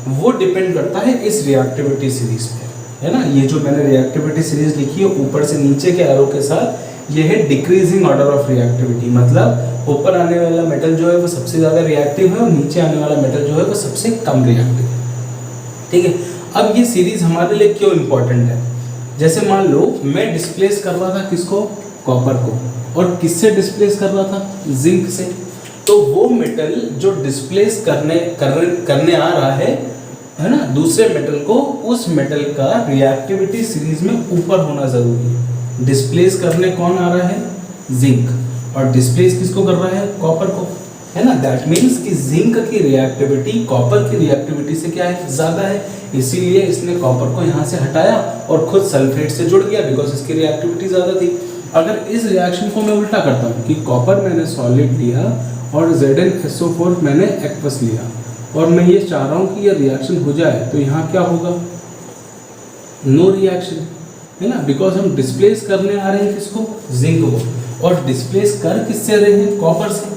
A: वो डिपेंड करता है इस रिएक्टिविटी सीरीज पे, है ना। ये जो मैंने रिएक्टिविटी सीरीज लिखी है ऊपर से नीचे के एरो के साथ, ये है डिक्रीजिंग ऑर्डर ऑफ रिएक्टिविटी। मतलब ऊपर आने वाला मेटल जो है वो सबसे ज़्यादा रिएक्टिव है और नीचे आने वाला मेटल जो है वो सबसे कम रिएक्टिव है। ठीक है, अब ये सीरीज हमारे लिए क्यों इम्पोर्टेंट है। जैसे मान लो मैं डिस्प्लेस कर रहा था किसको, कॉपर को, और किससे डिस्प्लेस कर रहा था, जिंक से। तो वो मेटल जो डिस्प्लेस करने आ रहा है ना दूसरे मेटल को, उस मेटल का रिएक्टिविटी सीरीज में ऊपर होना जरूरी है। डिस्प्लेस करने कौन आ रहा है, जिंक, और डिस्प्लेस किसको कर रहा है, कॉपर को, है ना। दैट मीन्स कि जिंक की रिएक्टिविटी कॉपर की रिएक्टिविटी से क्या है, ज्यादा है। इसीलिए इसने कॉपर को यहाँ से हटाया और खुद सल्फेट से जुड़ गया, बिकॉज इसकी रिएक्टिविटी ज्यादा थी। अगर इस रिएक्शन को मैं उल्टा करता हूँ कि कॉपर मैंने सॉलिड लिया और ZnSO4 मैंने एक्वस लिया, और मैं ये चाह रहा हूँ कि ये रिएक्शन हो जाए, तो यहाँ क्या होगा, नो रिएक्शन, है ना, बिकॉज हम डिस्प्लेस करने आ रहे हैं किसको, जिंक को, और डिस्प्लेस कर किससे रहे हैं, कॉपर से।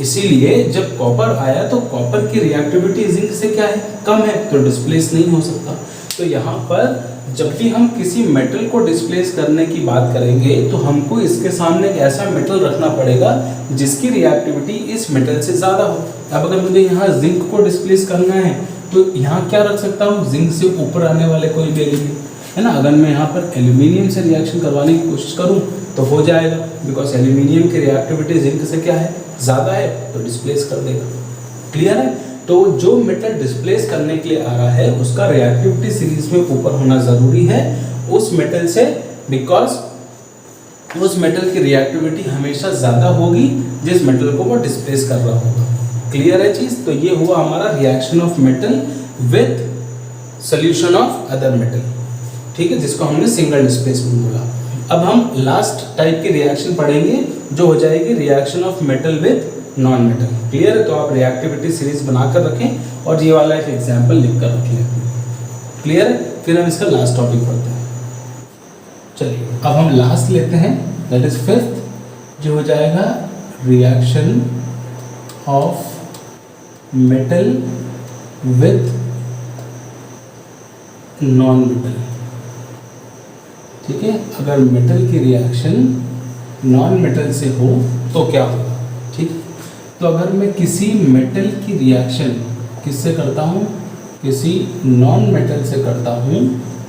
A: इसीलिए जब कॉपर आया तो कॉपर की रिएक्टिविटी जिंक से क्या है, कम है, तो डिस्प्लेस नहीं हो सकता। तो यहाँ पर जब भी हम किसी मेटल को डिस्प्लेस करने की बात करेंगे तो हमको इसके सामने एक ऐसा मेटल रखना पड़ेगा जिसकी रिएक्टिविटी इस मेटल से ज़्यादा हो। अब अगर मुझे यहाँ जिंक को डिस्प्लेस करना है तो यहाँ क्या रख सकता हूँ, जिंक से ऊपर आने वाले कोई भी एलिमेंट, है ना। अगर मैं यहाँ पर एल्यूमिनियम से रिएक्शन करवाने की कोशिश करूँ तो हो जाएगा, बिकॉज एल्यूमिनियम की रिएक्टिविटी जिंक से क्या है, ज़्यादा है, तो डिस्प्लेस कर देगा। क्लियर है। तो जो मेटल डिस्प्लेस करने के लिए आ रहा है उसका रिएक्टिविटी सीरीज में ऊपर होना ज़रूरी है उस मेटल से, बिकॉज उस मेटल की रिएक्टिविटी हमेशा ज़्यादा होगी जिस मेटल को वो डिस्प्लेस कर रहा होगा। क्लियर है चीज़। तो ये हुआ हमारा reaction of metal with solution of other metal, ठीक है, जिसको हमने सिंगल डिस्प्लेसमेंट बोला। अब हम लास्ट टाइप की रिएक्शन पढ़ेंगे जो हो जाएगी reaction of metal with non metal. Clear है। तो आप रिएक्टिविटी सीरीज बनाकर रखें और ये वाला एक एग्जाम्पल लिख कर रखें। क्लियर है। फिर हम इसका लास्ट टॉपिक पढ़ते हैं। चलिए अब हम लास्ट लेते हैं, दैट इज फिफ्थ, जो हो जाएगा reaction of metal with non metal. ठीक है, अगर मेटल की रिएक्शन नॉन मेटल से हो तो क्या होगा। ठीक, तो अगर मैं किसी मेटल की रिएक्शन किससे करता हूँ, किसी नॉन मेटल से करता हूँ,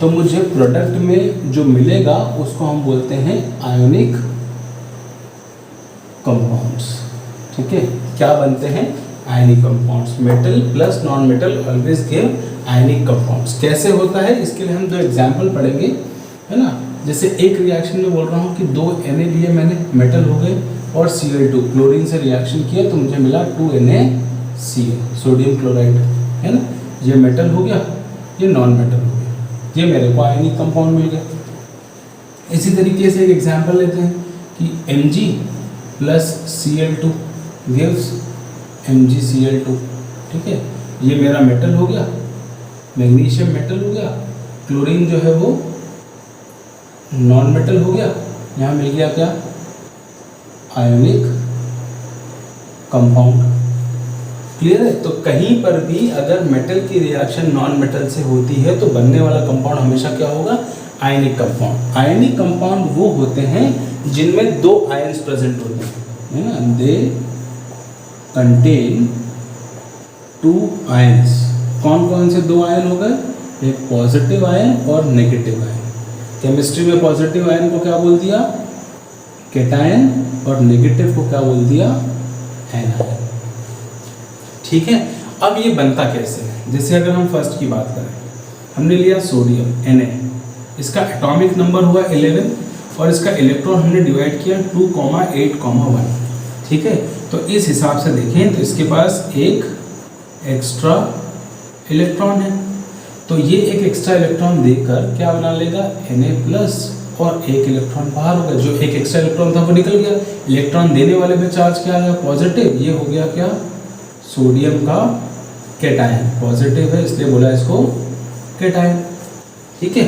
A: तो मुझे प्रोडक्ट में जो मिलेगा उसको हम बोलते हैं आयोनिक कंपाउंड्स। ठीक है, क्या बनते हैं, ionic compounds. Metal plus non metal always give ionic compounds. कैसे होता है इसके लिए हम दो एग्जाम्पल पढ़ेंगे, है ना। जैसे एक रिएक्शन में बोल रहा हूँ कि 2 Na लिए मैंने, मेटल हो गए, और Cl2 क्लोरीन से रिएक्शन किया तो मुझे मिला 2NaCl, सोडियम क्लोराइड, है ना। ये मेटल हो गया, ये नॉन मेटल हो गया, ये मेरे को आयनिक कंपाउंड मिल गया। इसी तरीके से एक एग्जाम्पल लेते हैं कि Mg plus Cl2 gives MgCl2। ठीक है, ये मेरा मेटल हो गया, मैग्नीशियम मेटल हो गया, क्लोरीन जो है वो नॉन मेटल हो गया, यहाँ मिल गया क्या, आयोनिक कंपाउंड। क्लियर है। तो कहीं पर भी अगर मेटल की रिएक्शन नॉन मेटल से होती है तो बनने वाला कंपाउंड हमेशा क्या होगा, आयनिक कंपाउंड। आयनिक कंपाउंड वो होते हैं जिनमें 2 आयंस प्रेजेंट होते हैं, है ना। They contain 2 ions. कौन कौन से 2 आयन हो गए, एक पॉजिटिव आयन और नेगेटिव आयन। केमिस्ट्री में पॉजिटिव आयन को क्या बोल दिया, कैटायन, और नेगेटिव को क्या बोल दिया, एनायन। ठीक है। अब ये बनता कैसे है, जैसे अगर हम फर्स्ट की बात करें, हमने लिया सोडियम Na, इसका एटॉमिक नंबर हुआ 11 और इसका इलेक्ट्रॉन हमने डिवाइड किया 2,8,1। ठीक है, तो इस हिसाब से देखें तो इसके पास एक एक्स्ट्रा इलेक्ट्रॉन है, तो ये एक एक्स्ट्रा इलेक्ट्रॉन देकर क्या बना लेगा, Na+, और एक इलेक्ट्रॉन बाहर होगा। जो एक एक्स्ट्रा इलेक्ट्रॉन था वो निकल गया। इलेक्ट्रॉन देने वाले पे चार्ज क्या आया, पॉजिटिव। ये हो गया क्या, सोडियम का कैटायन, पॉजिटिव है इसलिए बोला इसको कैटायन। ठीक है।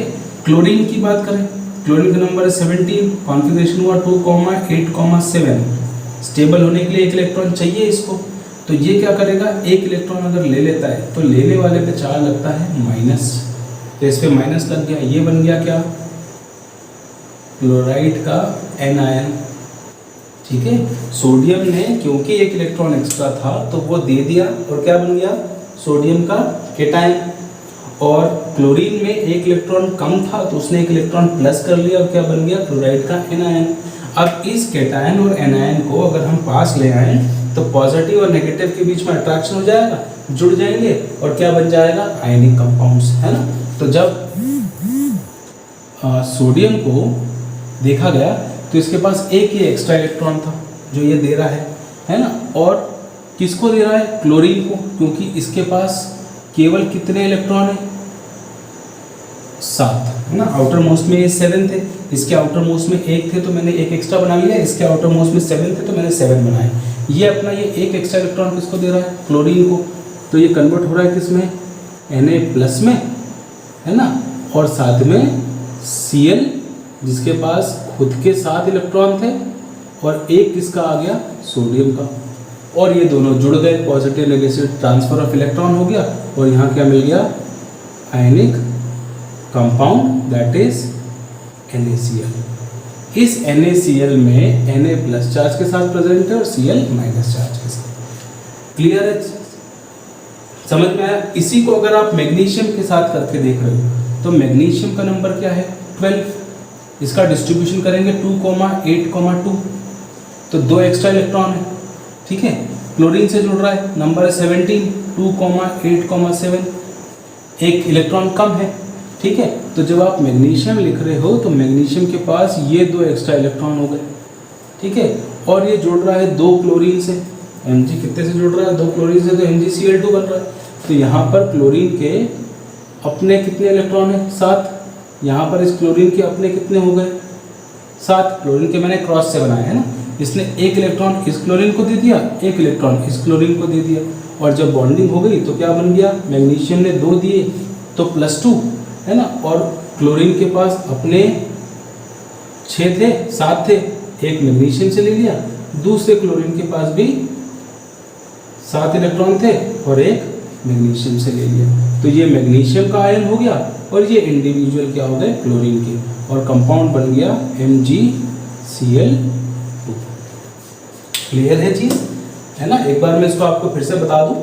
A: क्लोरीन की बात करें, क्लोरीन का नंबर है 17, कॉन्फिगरेशन हुआ 2,8,7। स्टेबल होने के लिए एक इलेक्ट्रॉन चाहिए इसको, तो ये क्या करेगा, एक इलेक्ट्रॉन अगर ले लेता है तो लेने वाले पे चार्ज लगता है माइनस, तो इस पर माइनस लग गया, ये बन गया क्या, क्लोराइड का एनायन। ठीक है, सोडियम ने क्योंकि एक इलेक्ट्रॉन एक्स्ट्रा था तो वो दे दिया और क्या बन गया, सोडियम का कैटायन। और क्लोरीन में एक इलेक्ट्रॉन कम था तो उसने एक इलेक्ट्रॉन प्लस कर लिया और क्या बन गया, क्लोराइड का एनायन। अब इस कैटायन और एनायन को अगर हम पास ले आए तो पॉजिटिव और नेगेटिव के बीच में अट्रैक्शन हो जाएगा, जुड़ जाएंगे और क्या बन जाएगा, आयनिक कंपाउंड्स, है ना। तो जब सोडियम को देखा गया तो इसके पास एक ही एक्स्ट्रा इलेक्ट्रॉन था जो ये दे रहा है ना। और किसको दे रहा है, क्लोरीन को, क्योंकि इसके पास केवल कितने इलेक्ट्रॉन है, 7, है ना। आउटर मोस्ट में ये 7 थे, इसके आउटर मोस्ट में 1 थे तो मैंने एक एक्स्ट्रा बना लिया, इसके आउटर मोस्ट में 7 थे तो मैंने 7 बनाए। ये अपना ये एक एक्स्ट्रा इलेक्ट्रॉन किसको दे रहा है, क्लोरीन को। तो ये कन्वर्ट हो रहा है किसमें, Na+ में, है ना। और साथ में Cl जिसके पास खुद के 7 इलेक्ट्रॉन थे और एक किसका आ गया, सोडियम का। और ये दोनों जुड़ गए, positive negative transfer of electron हो गया और यहाँ क्या मिल गया, ionic compound that is NaCl। इस NaCl में Na+ चार्ज के साथ प्रेजेंट है और Cl- चार्ज के साथ। क्लियर है, समझ में आया। इसी को अगर आप मैग्नीशियम के साथ करके देख रहे हो तो मैग्नीशियम का नंबर क्या है, 12। इसका डिस्ट्रीब्यूशन करेंगे 2,8,2, तो 2 एक्स्ट्रा इलेक्ट्रॉन है, ठीक है। क्लोरीन से जुड़ रहा है, नंबर है 17, 2,8,7, एक इलेक्ट्रॉन कम है, ठीक है। तो जब आप मैग्नीशियम लिख रहे हो तो मैग्नीशियम के पास ये 2 एक्स्ट्रा इलेक्ट्रॉन हो गए, ठीक है। और ये जुड़ रहा है 2 क्लोरीन से, Mg कितने से जुड़ रहा है, 2 क्लोरीन से, तो MgCl2 बन रहा है। तो यहाँ पर क्लोरीन के अपने कितने इलेक्ट्रॉन है, 7। यहाँ पर इस क्लोरीन के अपने कितने हो गए, 7। क्लोरीन के मैंने क्रॉस से बनाया है ना, इसने एक इलेक्ट्रॉन इस क्लोरीन को दे दिया, एक इलेक्ट्रॉन इस क्लोरीन को दे दिया, और जब बॉन्डिंग हो गई तो क्या बन गया, मैग्नीशियम ने 2 दिए तो +2, है ना। और क्लोरीन के पास अपने 6 थे, 7 थे, एक मैग्नीशियम से ले लिया, दूसरे क्लोरीन के पास भी 7 इलेक्ट्रॉन थे और एक मैग्नीशियम से ले लिया। तो ये मैग्नीशियम का आयन हो गया और ये इंडिविजुअल क्या हो गए, क्लोरीन के, और कंपाउंड बन गया MgCl2। क्लियर है चीज, है ना। एक बार मैं इसको आपको फिर से बता दूं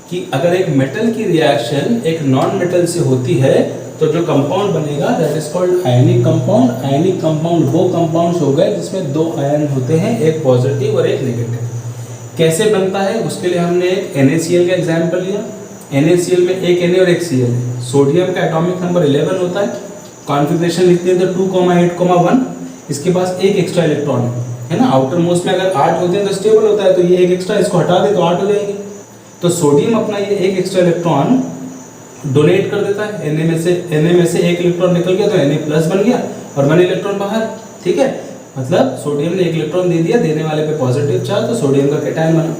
A: कि अगर एक मेटल की रिएक्शन एक नॉन मेटल से होती है तो जो कंपाउंड बनेगा that is called ionic compound. Ionic compound वो कंपाउंड्स हो गए जिसमें 2 आयन होते हैं, एक पॉजिटिव और एक नेगेटिव। कैसे बनता है उसके लिए हमने एक NaCl का एग्जाम्पल लिया। NaCl में एक Na और एक Cl है। सोडियम का एटॉमिक नंबर 11 होता है, कॉन्फ़िगरेशन लिखते हैं तो 2,8,1। इसके पास एक एक्स्ट्रा इलेक्ट्रॉन है ना। आउटर मोस्ट में अगर 8 होते हैं तो स्टेबल होता है, तो ये एक एक्स्ट्रा, इसको हटा दे तो 8 हो जाएंगे। तो सोडियम अपना ये एक एक्स्ट्रा इलेक्ट्रॉन डोनेट कर देता है, Na में से एक इलेक्ट्रॉन निकल गया तो Na+ बन गया और 1 इलेक्ट्रॉन बाहर, ठीक है। मतलब सोडियम ने एक इलेक्ट्रॉन दे दिया, देने वाले पे पॉजिटिव चार्ज, तो सोडियम का कैटायन बना।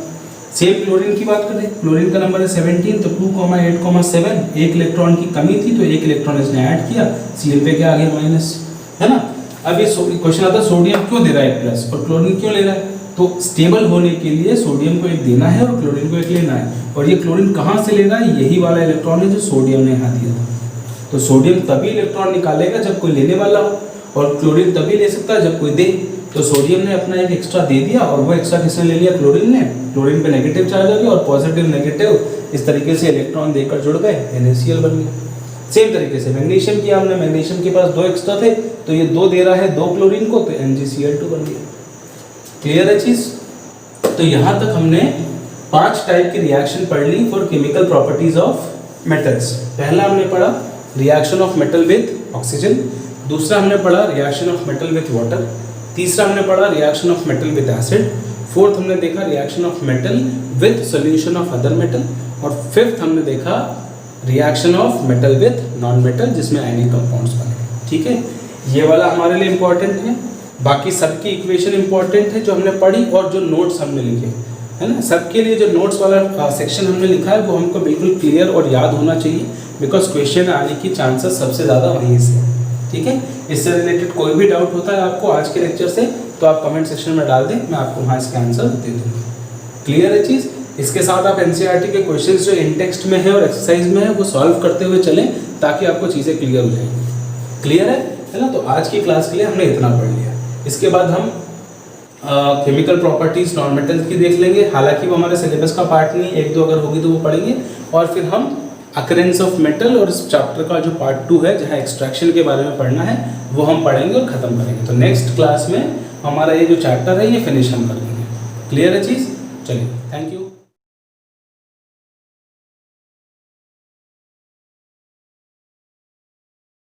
A: सेम क्लोरीन की बात करें, क्लोरीन का नंबर है 17, तो 2,8,7, एक इलेक्ट्रॉन की कमी थी तो एक इलेक्ट्रॉन इसने ऐड किया, Cl पे क्या आ गया -, है ना। अब ये क्वेश्चन आता है सोडियम क्यों दे रहा है प्लस और क्लोरीन क्यों ले रहा है। तो स्टेबल होने के लिए सोडियम को एक देना है और क्लोरीन को एक लेना है। और ये क्लोरीन कहाँ से ले रहा है, यही वाला इलेक्ट्रॉन है जो सोडियम ने यहाँ दिया था। तो सोडियम तभी इलेक्ट्रॉन निकालेगा जब कोई लेने वाला हो, और क्लोरीन तभी ले सकता है जब कोई दे। तो सोडियम ने अपना एक एक्स्ट्रा दे दिया और वो एक्स्ट्रा किसने ले लिया, क्लोरीन ने। क्लोरीन पे नेगेटिव चार्ज आ गया और पॉजिटिव नेगेटिव इस तरीके से इलेक्ट्रॉन देकर जुड़ गए, NaCl बन गया। सेम तरीके से मैग्नीशियम किया हमने, मैग्नीशियम के पास 2 एक्स्ट्रा थे तो ये 2 दे रहा है 2 क्लोरीन को, तो MgCl2 बन गया। क्लियर है चीज। तो यहाँ तक हमने 5 टाइप की रिएक्शन पढ़ ली for chemical properties of metals. पहला हमने पढ़ा reaction of metal with oxygen, दूसरा हमने पढ़ा reaction of metal with water, तीसरा हमने पढ़ा reaction of metal with acid, fourth हमने देखा reaction of metal with solution of other metal, और फिफ्थ हमने देखा reaction of metal with non metal जिसमें आयनिक कंपाउंड्स बने। ठीक है, ये वाला हमारे लिए इम्पोर्टेंट है। बाकी सबकी इक्वेशन इंपॉर्टेंट है जो हमने पढ़ी और जो नोट्स हमने लिखे, है ना। सबके लिए जो नोट्स वाला सेक्शन हमने लिखा है वो हमको बिल्कुल क्लियर और याद होना चाहिए, बिकॉज क्वेश्चन आने की चांसेस सबसे ज़्यादा वहीं से। ठीक है, इससे रिलेटेड कोई भी डाउट होता है आपको आज के लेक्चर से तो आप कमेंट सेक्शन में डाल दें, मैं आपको वहाँ इसका आंसर दे दूँगा। क्लियर है चीज़। इसके साथ आप NCERT के क्वेश्चन जो इन टेक्स्ट में है और एक्सरसाइज में है वो सॉल्व करते हुए चलें ताकि आपको चीज़ें क्लियर हो जाएंगी। क्लियर है ना। तो आज की क्लास के लिए हमने इतना पढ़ लिया। इसके बाद हम केमिकल प्रॉपर्टीज नॉन मेटल की देख लेंगे, हालांकि वो हमारे सिलेबस का पार्ट नहीं, 1-2 अगर होगी तो वो पढ़ेंगे। और फिर हम अकरेंस ऑफ मेटल और इस चैप्टर का जो पार्ट 2 है जहाँ एक्सट्रैक्शन के बारे में पढ़ना है वो हम पढ़ेंगे और ख़त्म करेंगे। तो नेक्स्ट क्लास में हमारा ये जो चैप्टर है ये फिनिश हम कर देंगे। क्लियर है चीज़? चलिए, थैंक यू।